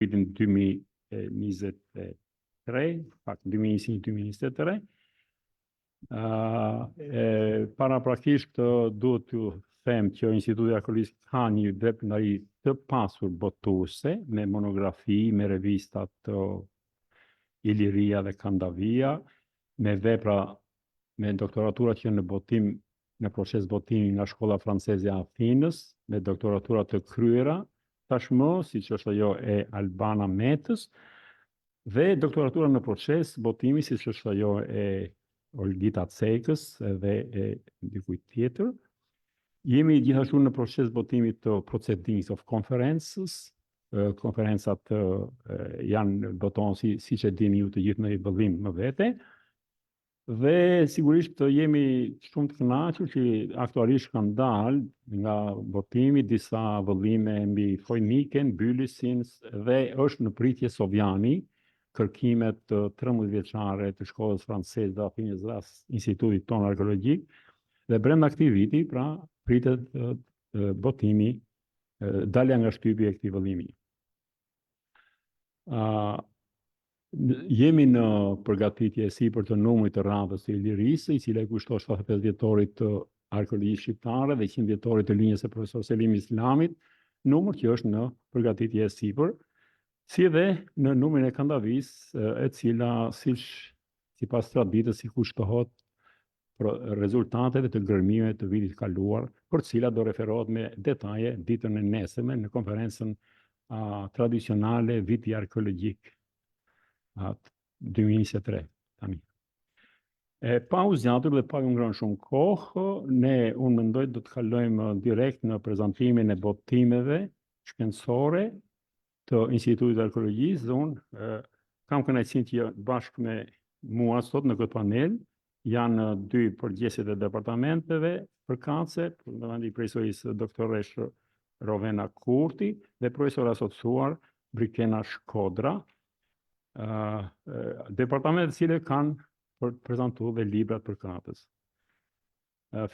vitin 2023, pak 2023. Paraprakisht duhet t'ju them që Instituti Arkeologjik ka një veprimtari të pasur botuese me monografi, me revistat Iliria dhe Kandavia, me vepra me doktoratura që në botim në proces botimi nga Shkolla Franceze e Athinës, me doktoratura të kryera, tashmë, siç është ajo e Albana Metës, dhe doktoratura në proces botimi, siç është ajo e Olgita Cekës dhe e dikujt tjetër. Jemi gjithashtu në proces botimit të Proceedings of Conferences. Konferencat janë botohen siç e dini ju të gjithë në vëllim më vete. Dhe sigurisht jemi shumë të kënaqur që aktualisht kanë dalë nga botimi disa vëllime mbi Fojniken, Bylisin dhe është në pritje Sovjani, kërkimet 13 vjeçare të shkollës franceze dhe Athinës dhe institutit tonë arkeologjik, dhe brenda këtij viti pra pritet botimi, dalja nga shtypi e këtij vëllimi. Jemi në përgatitje sipër të numrit të radhës së Ilirisë, i cila kushton 75 vjetorit të arkeologjisë shqiptare dhe 100 vjetorit të linjës së profesor Selim Islamit, numër që është në përgatitje sipër, si dhe në numrin e Kandavis, e cila sipas traditës i kushtohet rezultateve të gërmimeve të vitit kaluar, për cilat do referohet me detaje ditën e nesërme në konferencën tradicionale viti arkeologjik 2023 tani. Pa u zgjatur dhe pa u ngrënë shumë kohë, unë mendoj do të kalojmë direkt në prezantimin e botimeve shkencore të Institutit Arkeologjisë, dhe unë kam kënaqësinë që bashkë me mua sot në këtë panel janë dy përgjegjësit e departamenteve përkatëse, përndërmend profesorisë doktoresh Rovena Kurti dhe profesor asociuar Brikena Shkodra, departamentet të cilët kanë për të prezantuar dhe librat përkatës.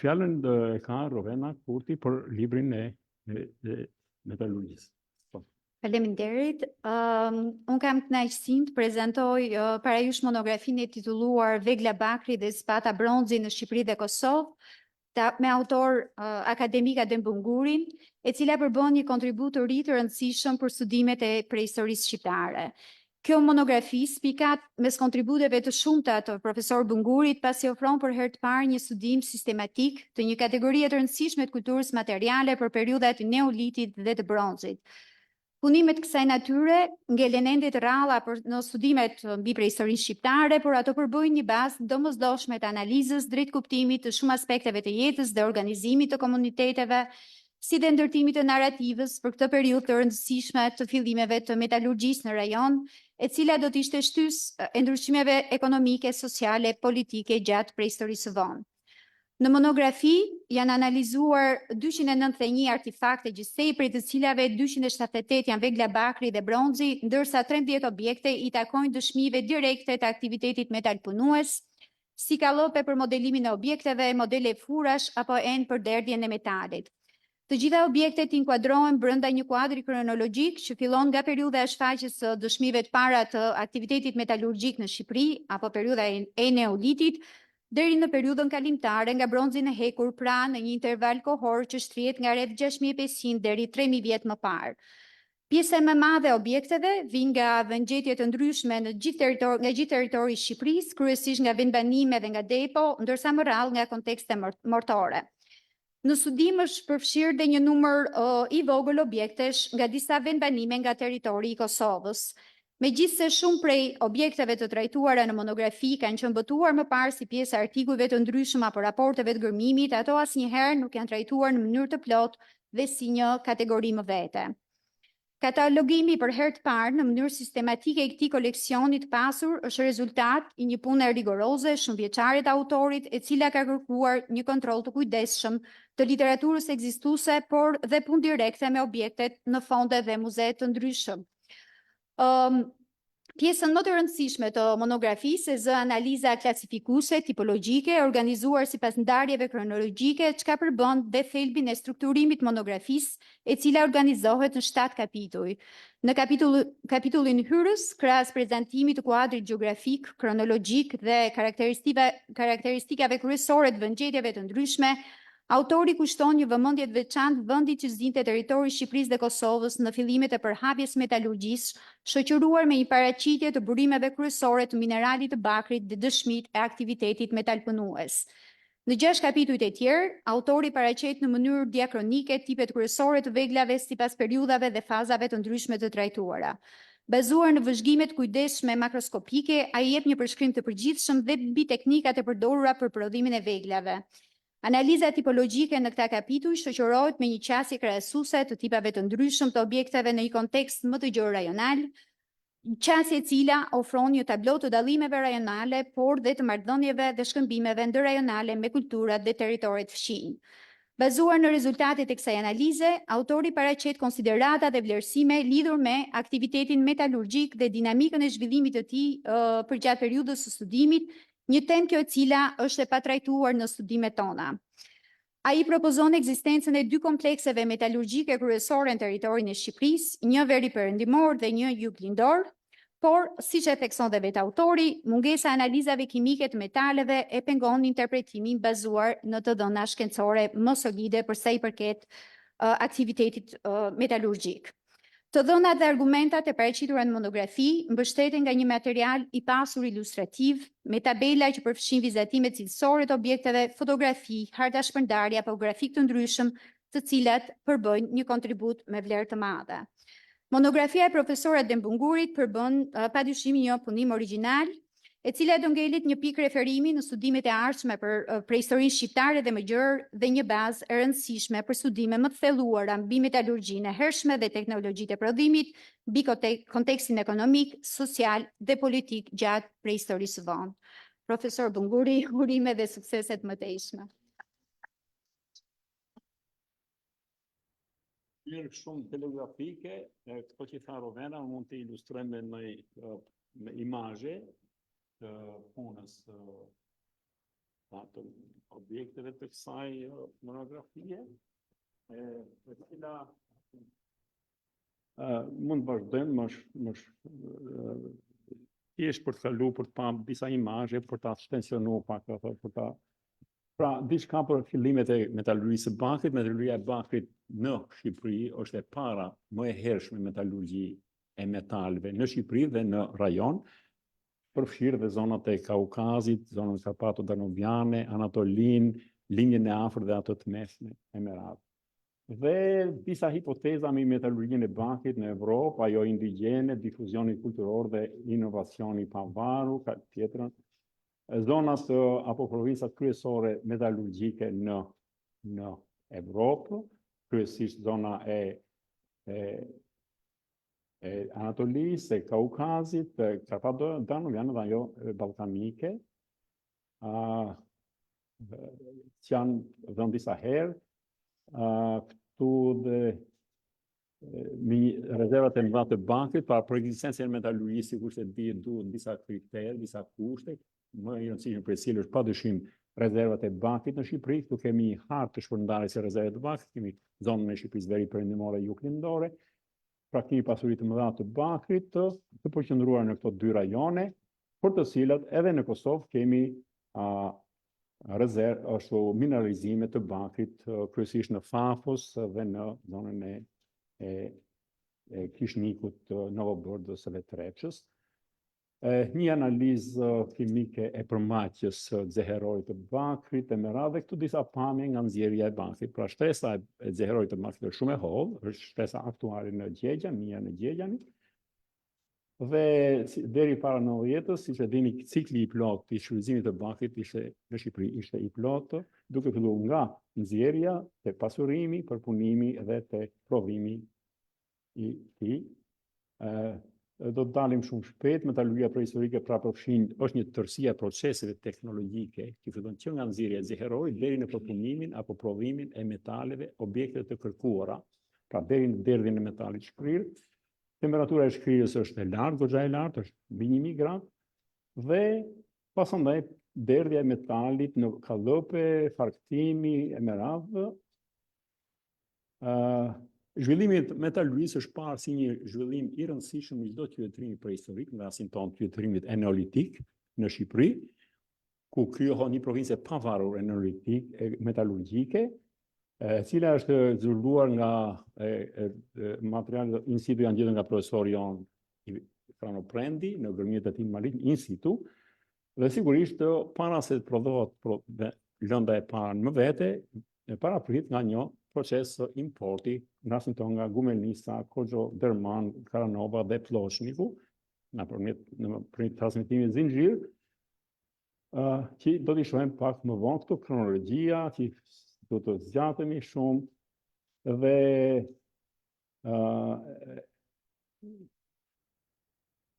Fjalën e ka Rovena Kurti për librin e metallurgjisë. Faleminderit. Unë kam kënaqësinë të prezantoj para jush monografinë e titulluar Vegla Bakri dhe Zbata Bronzi në Shqipëri dhe Kosovë, me autor akademik Adem Bungurin, e cila përbën një kontribut të ri të rëndësishëm për studimet e prehistorisë shqiptare. Kjo monografi spikat mes kontributeve të shumta të profesor Bungurit, pasi ofron për herë të parë një studim sistematik të një kategorie të rëndësishme të kulturës materiale për periudhat e Neolitit dhe të Bronzit. Punimet kësaj natyre ngelen ende të rralla në studimet mbi prehistorisë shqiptare, por ato përbëjnë një bazë domosdoshme të analizës drejt kuptimit të shumë aspekteve të jetës dhe organizimit të komuniteteve, si dhe ndërtimit të narrativës për këtë periudhë të rëndësishme të fillimeve të metalurgjisë në rajon, e cila do të ishte shtys e ndryshimeve ekonomike, sociale, politike gjatë prehistorisë së vonë. Në monografi janë analizuar 291 artefakte gjithësej, prej të cilave 278 janë vegla bakri dhe bronzi, ndërsa 13 objekte i takojnë dëshmive direkte të aktivitetit metalpunues, si kallope për modelimin e objekteve, modele furash apo enë për derdhjen e metalit. Të gjitha objektet inkuadrohen brenda një kuadri kronologjik që fillon nga periudha e shfaqjes së dëshmive të para të aktivitetit metalurgjik në Shqipëri apo periudha e Neolitit, deri në periudhën kalimtare nga bronzi në hekur, pra në një interval kohor që shtrihet nga rreth 6500 deri 3000 vjet më parë. Pjesa më e madhe e objekteve vijnë nga vendgjetje të ndryshme nga gjithë territori i Shqipërisë, kryesisht nga vendbanime dhe nga depo, ndërsa më rrallë nga kontekste mortore. Në studim është përfshirë dhe një numër i vogël objektesh nga disa vendbanime nga territori i Kosovës. Megjithse shumë prej objekteve të trajtuara në monografi kanë qenë botuar më parë si pjesë artikujve të ndryshëm apo raporteve të gërmimit, ato asnjëherë nuk janë trajtuar në mënyrë të plotë dhe si një kategori më vete. Katalogimi për herë të parë në mënyrë sistematike e këtij koleksioni të pasur është rezultat i një pune rigoroze shumëvjeçare të autorit, e cila ka kërkuar një kontroll të kujdesshëm të literaturës ekzistuese, por dhe punë direkte me objektet në fonde dhe muze të ndryshëm. Pjesën më të rëndësishme të monografisë e zë analiza klasifikuese, tipologjike, organizuar sipas ndarjeve kronologjike, çka përbën dhe thelbin e strukturimit monografisë, e cila organizohet në 7 kapituj. Në kapitullin hyrës, krahas prezantimit të kuadrit gjeografik, kronologjik dhe karakteristikave kryesore të vendgjetjeve të ndryshme, autori kushton një vëmendje të veçantë vendit që zgjidhte territori i Shqipërisë dhe Kosovës në fillimet e përhapjes metalurgjisë, shoqëruar me një paraqitje të burimeve kryesore të mineralit të bakrit dhe dëshmit e aktivitetit metalpunues. Në 6 kapitujt e tjerë, autori paraqet në mënyrë diakronike tipet kryesore të veglave sipas periudhave dhe fazave të ndryshme të trajtuara. Bazuar në vëzhgime të kujdesshme makroskopike, ai jep një përshkrim të përgjithshëm dhe mbi teknikat e përdorura për prodhimin e veglave. Analiza tipologjike në këta kapituj shoqërohet me një qasje krahasuese të tipave të ndryshëm të objekteve në një kontekst më të gjerë rajonal, qasje e cila ofron një tablo të dallimeve rajonale, por dhe të marrëdhënieve dhe shkëmbimeve ndërrajonale me kulturat dhe territoret fshinj. Bazuar në rezultatet e kësaj analize, autori paraqet konsiderata dhe vlerësime lidhur me aktivitetin metalurgjik dhe dinamikën e zhvillimit të tij përgjatë periudhës së studimit, një temë kjo e cila është e patrajtuar në studimet tona. Ai propozon ekzistencën e 2 komplekseve metalurgjike kryesore në territorin e Shqipërisë, një veriperëndimor dhe një juglindor, por, siç e thekson dhe vetë autori, mungesa e analizave kimike të metaleve e pengon interpretimin bazuar në të dhëna shkencore më solide për sa i përket aktivitetit metalurgjik. Të dhënat dhe argumentat e paraqitura në monografi mbështeten nga një material i pasur ilustrativ, me tabela që përfshin vizatimet cilësore të objekteve, fotografi, harta shpërndarje apo grafik të ndryshëm, të cilat përbëjnë një kontribut me vlerë të madhe. Monografia e profesorat Dembungurit përbën padyshim një punim origjinal, e cila do ngelet një pikë referimi në studimet e ardhshme për prehistorinë shqiptare dhe më gjerë dhe një bazë e rëndësishme për studime më të thelluara mbi metalurgjinë e hershme dhe teknologjitë e prodhimit, mbi kontekstin ekonomik, social dhe politik gjatë prehistorisë së vonë. Profesor Bunguri, urime dhe sukseset më të eshme. Mirë, shumë telegrafike, këto që tha Rovena, mund të ilustrojmë me imazhe të punës të objekteve të kësaj monografie, e cila mund të vazhdojmë më thjesht për të kalu, për të pa disa imazhe, për ta shtensionu pak, për ta pra diçka për fillimet e metalurgjisë së bakrit. Metalurgjia e bakrit në Shqipëri është e para më e hershme metalurgji e metaleve në Shqipëri dhe në rajon, përfshirë dhe zonat e Kaukazit, zonën e Karpato-Danubiane, Anatolinë, linjën e afër dhe ato të mesme e merat. Dhe disa hipoteza me metalurgjinë e bakrit në Evropë, ajo indigjene, difuzioni kulturor dhe inovacioni pavarur, tjetrën, zonat apo provincat kryesore metalurgjike në Evropë, kryesisht zona e Anatolisë, e Kaukazit, Karpato-Danubiane dhe ajo ballkanike, që janë dhënë disa herë, këtu dhe rezervat e mëdha të bakrit, për ekzistencën e metalurgjisë, sikur se di, duhet disa kriterë, disa kushte, më i rëndësishëm për cilë është padyshim rezervat e bakrit në Shqipëri. Këtu kemi hartë të shpërndarjes së rezervave të bakrit, kemi zonën e Shqipërisë veriperëndimore juglindore, pra kemi pasuri të mëdha të bakrit të përqendruar në këto 2 rajone, për të cilat edhe në Kosovë kemi ashtu mineralizime të bakrit, kryesisht në Fafos dhe në zonën e Kishnikut, Novobërdës dhe Treçës. Një analizë kimike e përmbajtjes xeherorit të bakrit, e merat, dhe këtu disa pamje nga nxjerrja e bakrit. Pra shtresa e xeherorit të bakrit është shumë e hollë, është shtresa aktuale në Gjegjan, mija në Gjegjan, dhe deri para 90-s, siç e dini, cikli i plotë i shfrytëzimit të bakrit në Shqipëri ishte i plotë, duke filluar nga nxjerrja, te pasurimi, përpunimi dhe te prodhimi i tij. Do të dalim shumë shpejt. Metalurgjia prehistorike pra përfshin është një tërësi e proceseve teknologjike që fillon që nga nxjerrja e xeherorit deri në përpunimin apo prodhimin e metaleve, objekte të kërkuara, pra deri në derdhjen e metalit shkrir, temperatura e shkrirës është e lartë, goxha e lartë, është mbi 1000 gradë, dhe pasandaj derdhja e metalit në kallope, farktimi e me radhë. Zhvillimi i metalurgjisë është parë si një zhvillim i rëndësishëm në çdo qytetërim prehistorik, në rastin tonë qytetërimit eneolitik në Shqipëri, ku krijohon një provincë e pavarur metalurgjike, e cila është zhvilluar nga materiale in situ janë gjetur nga profesori jon Frano Prendi në gërmjet e tij Malik in situ, dhe sigurisht para se të prodhohet lënda e parë më vete, e paraprit nga një proces importi, në rastin tonë nga Gumelnisa, Koxo Derman, Karanova dhe Ploshniku, nëpërmjet transmetimit zinxhir, që do t'i shohim pak më vonë këtu kronologjia, që do të zgjatemi shumë dhe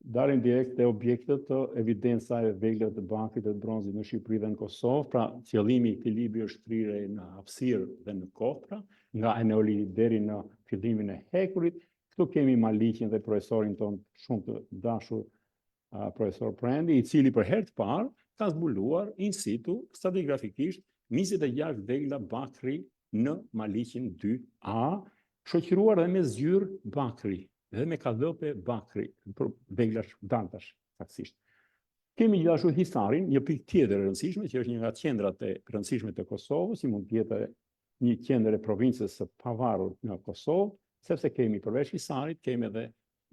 darin direkt e objektet të evidenca e vegla të bakrit të bronzit në Shqipëri dhe në Kosovë, pra qëllimi i këtij libri është shtrire në hapësirë dhe në kohë, pra, nga eneolitit deri në fillimin e hekurit. Këtu kemi Maliqin dhe profesorin ton shumë të dashur, profesor Prendi, i cili për herë të parë ka zbuluar in situ, stratigrafikisht, 26 vegla bakri në Maliqin 2A, shoqëruar dhe me zyrë bakri dhe me kallope bakri, veglash dantash, saktësisht. Kemi gjithashtu Hisarin, një pikë tjetër e rëndësishme, që është një nga qendrat e rëndësishme të Kosovës, si mund të jetë një qendër e provincës së pavarur në Kosovë, sepse kemi përveç Hisarit, kemi edhe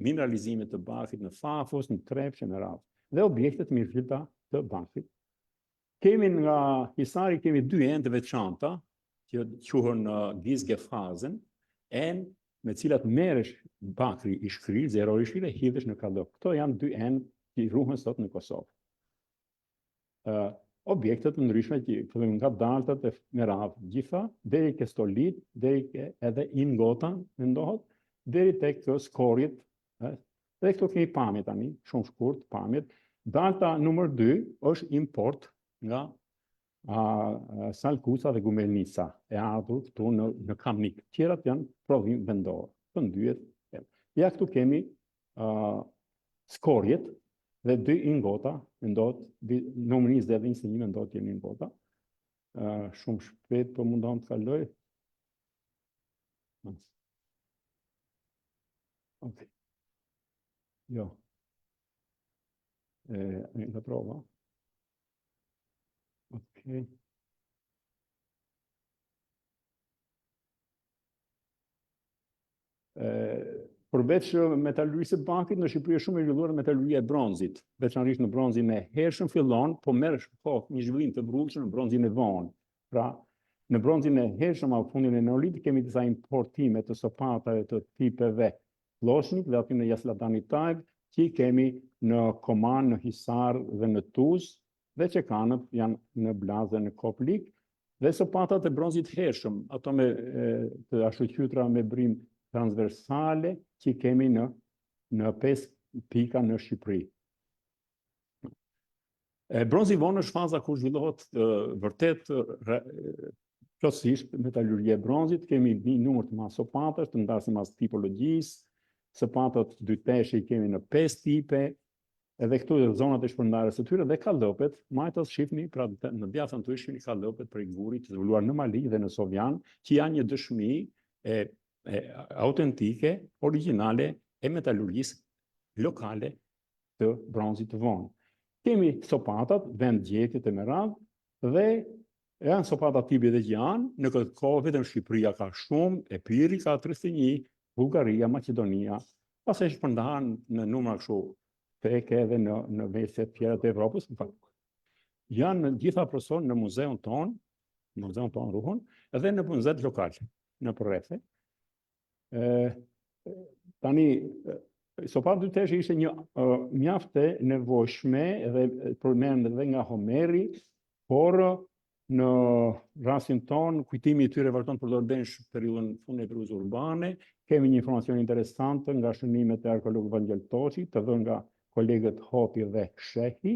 mineralizimet të bakrit në Fafos, në Trepçe, në radhë, dhe objektet mirëfillta të bakrit. Kemi nga Hisari kemi 2 enë të veçanta, që quhen Gizgefazen, enë me cilat merresh bakri i shkrirë, zero i shkrirë, hidhesh në kallop. Këto janë 2 enë që ruhen sot në Kosovë. Objektet të ndryshme që fillojnë nga daltat e me radhë gjitha, deri ke stolit, deri ke edhe ingota, mendohet, deri tek skorjet. Dhe këto kemi pamjet tani, shumë shkurt pamjet. Dalta numër 2 është import nga Salkusa dhe Gumelnisa, e ardhur këtu në Kamnik. Tjerat janë prodhim vendor, të ndyhet. Ja këtu kemi skorjet dhe 2 ingota, mendohet, numër 20 dhe 21 mendohet janë ingota. Shumë shpejt po mundon të kaloj. Ok. Jo. La prova. Ok. Përveç metalurgjisë së bakrit, në Shqipëri është shumë e zhvilluar metalurgjia e bronzit, veçanërisht në bronzin e hershëm fillon, po merr një zhvillim të vrullshëm në bronzin e vonë. Pra, në bronzin e hershëm në fundin e neolitit kemi disa importime të sopatave të tipeve Ploshnik dhe aty në Jaslatani Tajb, që kemi në Koman, në Hisar dhe në Tuzë, dhe që kanët janë në Blazë dhe në Koplik, dhe sopatat e bronzit hershëm, ato me të ashtuqytra me brim transversale që kemi në 5 pika në Shqipëri. Bronzi vonë është faza ku zhvillohet vërtet plotësisht metalurgjia e bronzit, kemi një numër të madh sopatash, të ndasim as tipologjisë, sopatat 2 teshi kemi në 5 tipe, edhe këtu zonat e shpërndarjes së tyre dhe kallopet, majtas shihni, pra në djathën këtu shihni kallopet për gurit të zhvilluar në Mali dhe në Sovjan, që janë një dëshmi autentike, origjinale e metalurgjisë lokale të bronzit të vonë. Kemi sopatat, vend gjetjet e me radhë, dhe janë sopatat tipi dhe gjanë, në këtë kohë vetëm Shqipëria ka shumë, Epiri ka 31, Bullgaria, Maqedonia, pastaj shpërndahen në numra kështu tek edhe në veset tjera të Evropës, janë në gjitha profesor në muzeun ton ruhun, edhe në muzeet lokale, në përrethe. Tani, sopat 2 teshi ishte një mjafte nevojshme edhe përmend edhe nga Homeri, por në rastin ton, kujtimi i tyre vazhdon të përdorësh periudhën fundit e periudhës urbane, kemi një informacion interesante nga shënimet e arkeolog Vangel Toçi, të dhënë nga kolegët Hopi dhe Shehi,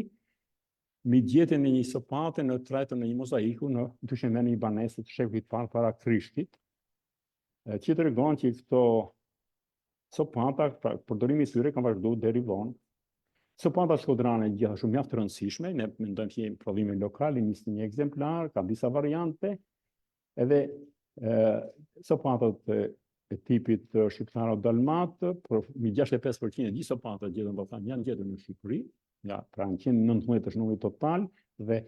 mi gjetjen e një sopate në trajtën e një mozaiku në dysheme një banesë të shekullit parë para Krishtit, që tregon që këto Sopata, pra përdorimi i tyre kanë vazhduar deri vonë. Sopata shkodrane gjithashtu mjaft të rëndësishme, ne mendojmë që jemi prodhime lokale, 21 ekzemplar, ka disa variante, edhe sopatat e tipit shqiptaro-dalmat, mi 65% e gjithë sopatat gjetën në Ballkan janë gjetur në Shqipëri, ja, pra në 119 është numri total, dhe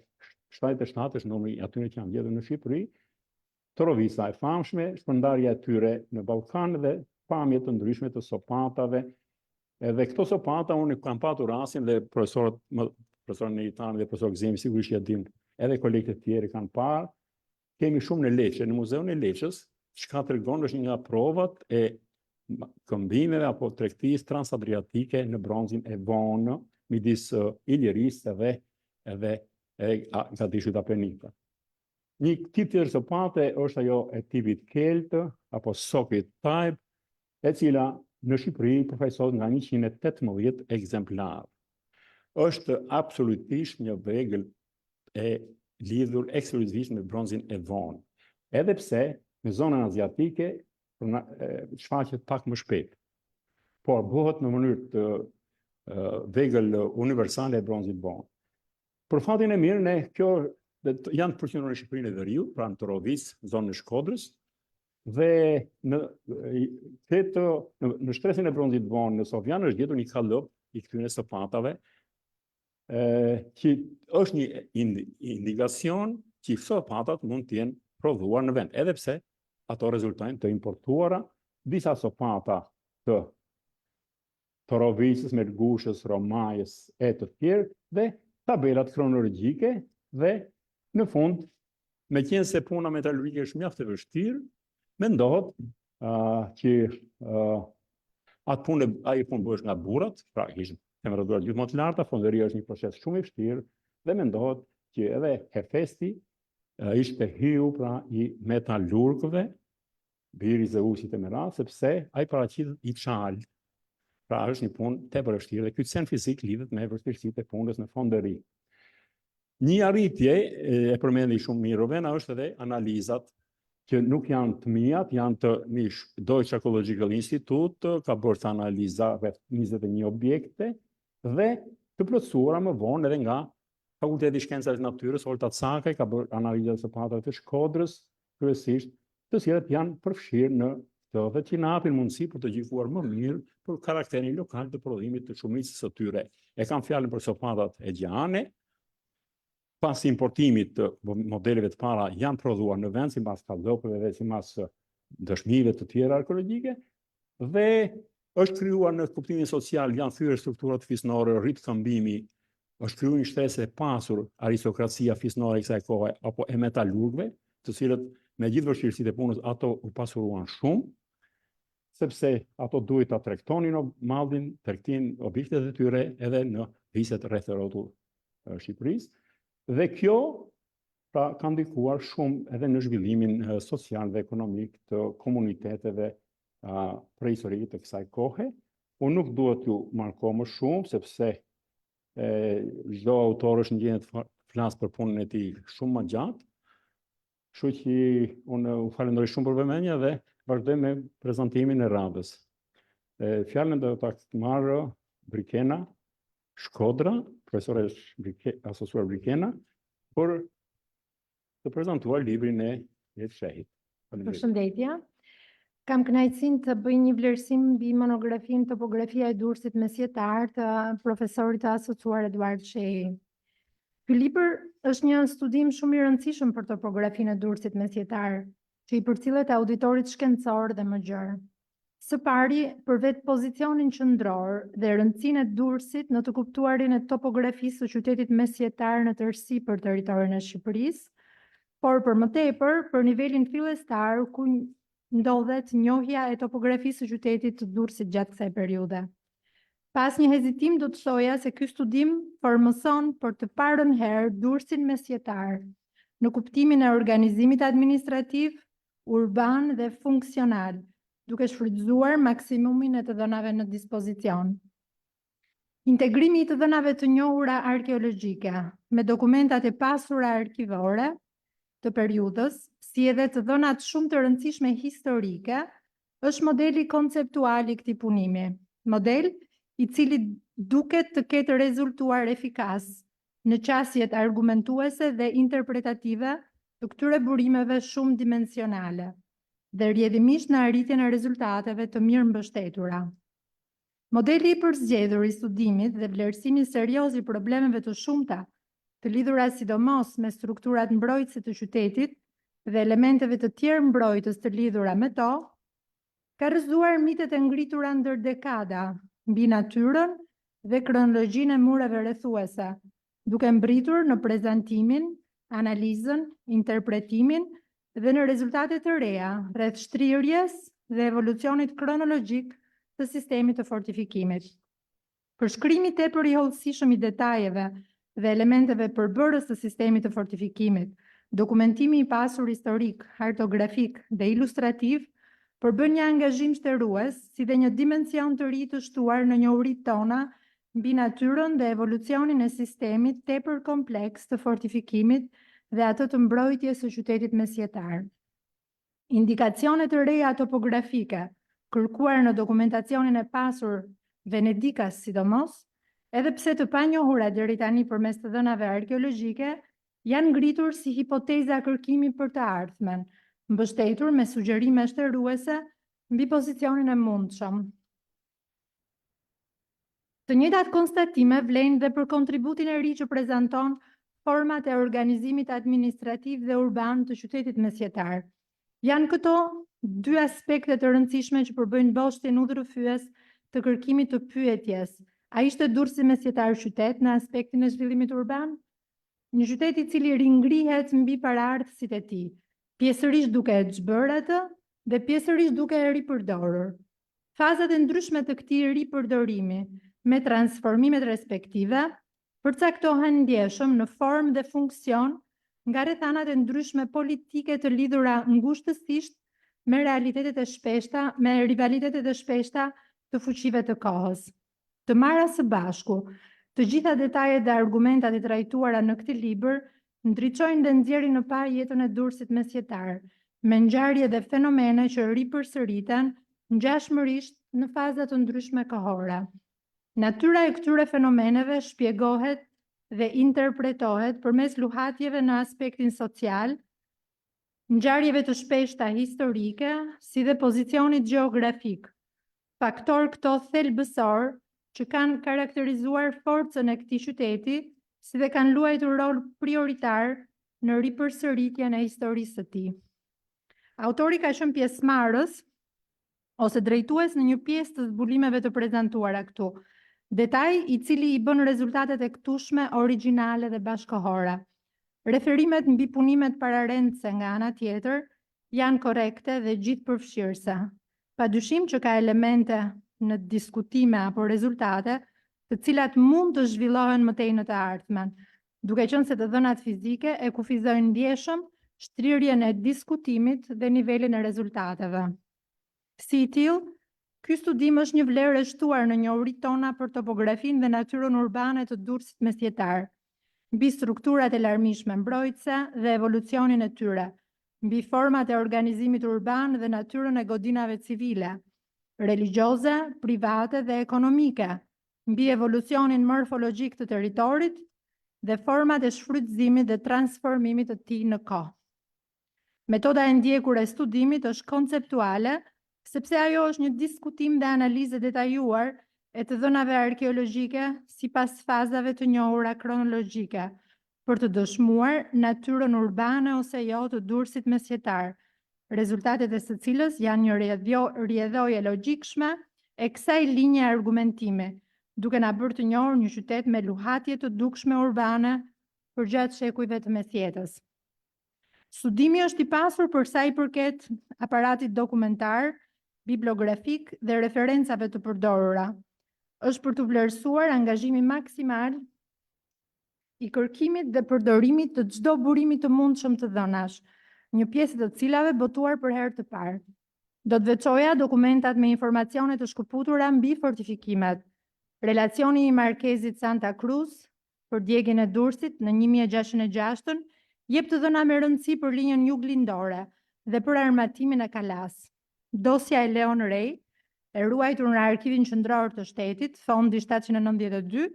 77 është numri atyre që janë gjetur në Shqipëri. Trovisa e famshme, shpërndarja e tyre në Ballkan dhe pamje të ndryshme të sopatave. Edhe këto sopata unë kam patur rasin dhe profesorët Neritan dhe profesor Gzemi sigurisht ja din, edhe kolegët e tjerë kanë parë. Kemi shumë në Leqe, në muzeun e Leqës, çka tregon është një nga provat e këmbimeve apo tregtisë transadriatike në bronzin e vonë midis Ilierisë edhe nga dishit Apenika. Një tip tjetër sopate është ajo e tipit Kelt apo Socket type, e cila në Shqipëri përfaqësohet nga 118 ekzemplar. Është absolutisht një vegël e lidhur ekskluzivisht me bronzin e vonë. Edhe pse në zonën aziatike shfaqet pak më shpejt. Por bëhet në mënyrë të vegël universale e bronzit vonë. Për fatin e mirë, kjo janë të përqendruar në Shqipërinë e Veriut, pra në Torovic, zonën e Shkodrës, dhe në shtresin e bronzit vonë në Sofjan është gjetur një kallëp i këtyre sopatave, që është një indikacion që sopatat mund të jenë prodhuar në vend, edhe pse ato rezultojnë të importuara, disa sopata të Torovicës, Mergushës, Romajës e të tjerë, dhe tabelat kronologjike, dhe në fund, meqense puna metalurgjike është mjaft e vështirë, mendohet që ajo punë bëhesh nga burrat, pra ishin temperatura gjithmonë të larta, fonderia është një proces shumë i vështirë, dhe mendohet që edhe Hefesti ishte hiu pra i metalurgëve, biri i Zeusit e Merat, sepse ai paraqitet i çal. Pra është një punë tepër e vështirë dhe ky cen fizik lidhet me vështirësitë e punës në fonderi. Një arritje e përmendi shumë mirë Rovena është edhe analizat që nuk janë të mijat, janë të mish. Deutsche Ecological Institute ka bërë analiza rreth 21 objekte dhe të plotësuara më vonë edhe nga Fakulteti i Shkencave të Natyrës, Olta Cakaj ka bërë analiza të sopatave të Shkodrës, kryesisht, të cilat janë përfshirë në këtë dhe që na japin mundësi për të gjykuar më mirë për karakterin lokal të prodhimit të shumicës së tyre. E kam fjalën për sopatat e Gjeane. Pas importimit të modeleve të para janë prodhuar në vend sipas kallëpëve dhe sipas dëshmive të tjera arkeologjike, dhe është krijuar në kuptimin social, janë thyer strukturat fisnore, rrit këmbimi, është krijuar një shtresë e pasur aristokracia fisnore e kësaj kohe apo e metalurgëve, të cilët me gjithë vështirësitë e punës ato u pasuruan shumë, sepse ato duhet ta tregtonin mallin, tregtin objektet e tyre edhe në viset rreth rrotull Shqipërisë. Dhe kjo pra ka ndikuar shumë edhe në zhvillimin social dhe ekonomik të komuniteteve prehistorike të kësaj kohe. Unë nuk duhet ju marko më shumë, sepse çdo autor është në gjendje të flasë për punën e tij shumë më gjatë. Kështu që unë u falenderoj shumë për vëmendje dhe vazhdoj me prezantimin e radhës. Fjalën do ta marrë Brikena Shkodra, profesore asociuar Brikena, për të prezantuar librin e Jetë Shehit. Përshëndetje. Kam kënaqësinë të bëj një vlerësim mbi monografinë Topografia e Durrësit Mesjetar të profesorit të asociuar Eduard Shehi. Ky libër është një studim shumë i rëndësishëm për topografinë e Durrësit Mesjetar, që i përcillet auditorit shkencor dhe më gjerë. Së pari, për vetë pozicionin qendror dhe rëndësinë e Durrësit në të kuptuarin e topografisë së qytetit mesjetar në tërësi për territorin e Shqipërisë, por për më tepër për nivelin fillestar ku ndodhet njohja e topografisë së qytetit të Durrësit gjatë kësaj periudhe. Pas një hezitim do të thoja se ky studim formëson për të parën herë Durrësin mesjetar në kuptimin e organizimit administrativ, urban dhe funksional, duke shfrytzuar maksimumin e të dhënave në dispozicion. Integrimi i të dhënave të njohura arkeologjike me dokumentat e pasura arkivore të periudhës, si edhe të dhënat shumë të rëndësishme historike, është modeli konceptual i këtij punimi. Model i cili duket të ketë rezultuar efikas në qasjet argumentuese dhe interpretative të këtyre burimeve shumë dimensionale dhe rrjedhimisht në arritjen e rezultateve të mirë mbështetura. Modeli i përzgjedhur i studimit dhe vlerësimi serioz i problemeve të shumta të lidhura sidomos me strukturat mbrojtëse të qytetit dhe elementeve të tjerë mbrojtës të lidhura me to, ka rrëzuar mitet e ngritura ndër dekada mbi natyrën dhe kronologjinë e mureve rrethuese, duke mbritur në prezantimin, analizën, interpretimin dhe në rezultate të reja rreth shtrirjes dhe evolucionit kronologjik të sistemit të fortifikimit. Përshkrimi tepër i hollësishëm i detajeve dhe elementeve përbërës të sistemit të fortifikimit, dokumentimi i pasur historik, kartografik dhe ilustrativ përbën një angazhim shtërues, si dhe një dimension të ri të shtuar në njohuritë tona mbi natyrën dhe evolucionin e sistemit tepër kompleks të fortifikimit dhe atë të mbrojtjes së qytetit mesjetar. Indikacione të reja topografike, kërkuar në dokumentacionin e pasur venedikas sidomos, edhe pse të panjohura deri tani përmes të dhënave arkeologjike, janë ngritur si hipoteza kërkimi për të ardhmen, mbështetur me sugjerime shtëruese mbi pozicionin e mundshëm. Të njëjtat konstatime vlen dhe për kontributin e ri që prezanton format e organizimit administrativ dhe urban të qytetit mesjetar. Janë këto dy aspekte të rëndësishme që përbëjnë boshtin udhërrëfyes të kërkimit të pyetjes: a ishte Durrësi mesjetar qytet në aspektin e zhvillimit urban? Një qytet i cili ringrihet mbi paraardhësit e tij, pjesërisht duke e zhbërë atë dhe pjesërisht duke e ripërdorur. Fazat e ndryshme të këtij ripërdorimi me transformimet respektive përcaktohen ndjeshëm në formë dhe funksion nga rrethanat e ndryshme politike të lidhura ngushtësisht me realitetet e shpeshta, me rivalitetet e shpeshta të fuqive të kohës. Të marra së bashku, të gjitha detajet dhe argumentat e trajtuara në këtë libër ndriçojnë dhe nxjerrin në pa jetën e Durrësit mesjetar, me ngjarje dhe fenomene që ripërsëriten ngjashmërisht në faza të ndryshme kohore. Natyra e këtyre fenomeneve shpjegohet dhe interpretohet përmes luhatjeve në aspektin social, ngjarjeve të shpeshta historike, si dhe pozicionit gjeografik. Faktor këto thelbësor që kanë karakterizuar forcën e këtij qyteti, si dhe kanë luajtur rol prioritar në ripërsëritjen e historisë së tij. Autori ka qenë pjesëmarrës ose drejtues në një pjesë të zbulimeve të prezantuara këtu, detaj i cili i bën rezultatet e këtushme origjinale dhe bashkëkohore. Referimet mbi punimet pararendëse nga ana tjetër janë korrekte dhe gjithëpërfshirëse. Padyshim që ka elemente në diskutime apo rezultate të cilat mund të zhvillohen mëtej në të ardhmen, duke qenë se të dhënat fizike e kufizojnë ndjeshëm shtrirjen e diskutimit dhe nivelin e rezultateve. Si i tillë, ky studim është një vlerë e shtuar në njohuritë tona për topografinë dhe natyrën urbane të Durrësit mesjetar, mbi strukturat e larmishme mbrojtëse dhe evolucionin e tyre, mbi format e organizimit urban dhe natyrën e godinave civile, religjioze, private dhe ekonomike, mbi evolucionin morfologjik të territorit dhe format e shfrytëzimit dhe transformimit të tij në kohë. Metoda e ndjekur e studimit është konceptuale, sepse ajo është një diskutim dhe analizë detajuar e të dhënave arkeologjike sipas fazave të njohura kronologjike, për të dëshmuar natyrën urbane ose jo të Durrësit mesjetar, rezultatet e së cilës janë një rrjedhojë logjikshme e kësaj linje argumentimi, duke na bërë të njohur një qytet me luhatje të dukshme urbane përgjatë shekujve të mesjetës. Studimi është i pasur për sa i përket aparatit dokumentar, bibliografik dhe referencave të përdorura. Është për të vlerësuar angazhimi maksimal i kërkimit dhe përdorimit të çdo burimi të mundshëm të dhënash, një pjesë të cilave botuar për herë të parë. Do të veçoja dokumentat me informacione të shkëputura mbi fortifikimet, relacioni i Markezit Santa Cruz për djegjen e Durrësit në 1606 jep të dhëna me rëndësi për linjën juglindore dhe për armatimin e Kalas. dosja e Leon Ray, e ruajtur në Arkivin Qendror të Shtetit, Fondi 792,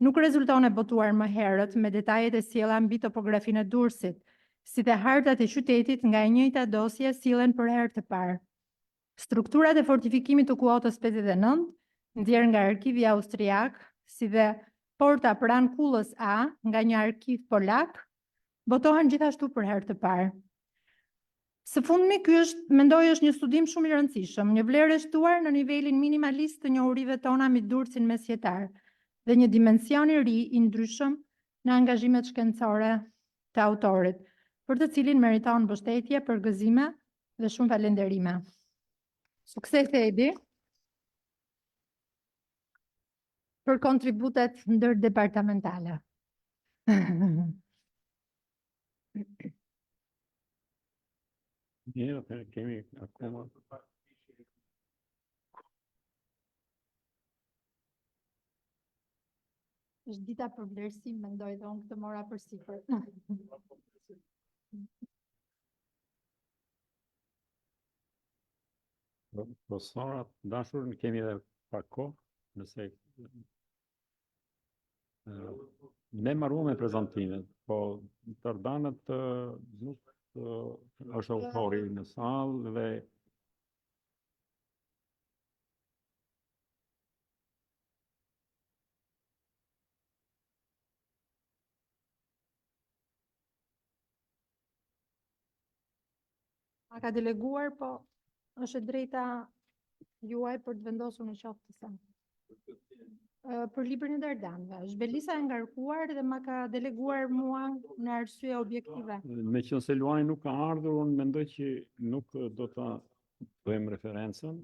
nuk rezulton e botuar më herët me detajet e sjella mbi topografinë e Durrësit, si dhe hartat e qytetit nga e njëjta dosje sillen për herë të parë. Strukturat e fortifikimit të kuotës 89, ndjer nga Arkivi Austriak, si dhe porta pranë kullës A nga një arkiv polak, botohen gjithashtu për herë të parë. Së fundmi, mendoj është një studim shumë i rëndësishëm, një vlerë e shtuar në nivelin minimalist të njohurive tona mbi Durrësin mesjetar dhe një dimension i ri i ndryshëm në angazhimet shkencore të autorit, për të cilin meriton mbështetje, përgëzime dhe shumë falenderime. Sukses Edi për kontributet ndërdepartamentale. Mirë, atëherë kemi akoma. Është dita për vlerësim, mendoj dhe unë këtë mora për sipër. Profesorat dashur, në kemi edhe pak kohë, nëse ne marruam me prezantimet, po tërdanët nuk është autori në sallë dhe A ka deleguar, po është e drejta juaj për të vendosur në qoftë të sa. Për librin e Dardanëve, është Belisa e ngarkuar dhe ma ka deleguar mua në arsye objektive. me qënë se Luani nuk ka ardhur, unë mendoj që nuk do ta bëjmë referencën,